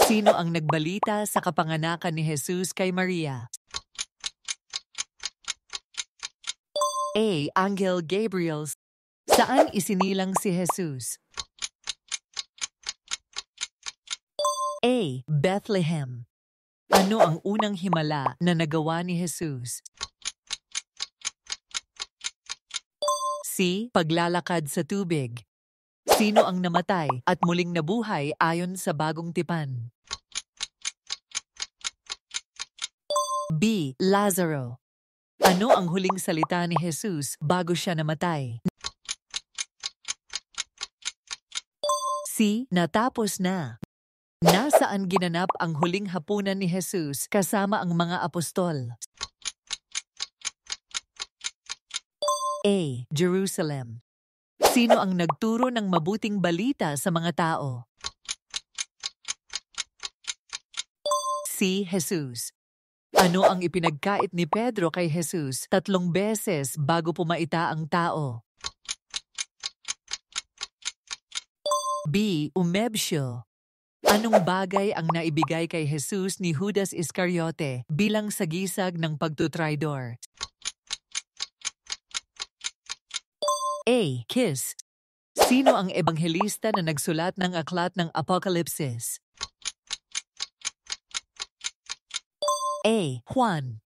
Sino ang nagbalita sa kapanganakan ni Jesus kay Maria? A. Angel Gabriel. Saan isinilang si Jesus? A. Bethlehem. Ano ang unang himala na nagawa ni Jesus? C. Paglalakad sa tubig. Sino ang namatay at muling nabuhay ayon sa bagong tipan? B. Lazaro. Ano ang huling salita ni Jesus bago siya namatay? C. Natapos na. Nasaan ginanap ang huling hapunan ni Jesus kasama ang mga apostol? A. Jerusalem. Sino ang nagturo ng mabuting balita sa mga tao? C. Jesus. Ano ang ipinagkait ni Pedro kay Jesus 3 beses bago pumaita ang tao? B. Umebsyo. Anong bagay ang naibigay kay Jesus ni Judas Iscariote bilang sagisag ng pagtutraidor? A. Kiss. Sino ang ebanghelista na nagsulat ng aklat ng Apokalipsis? A. Juan.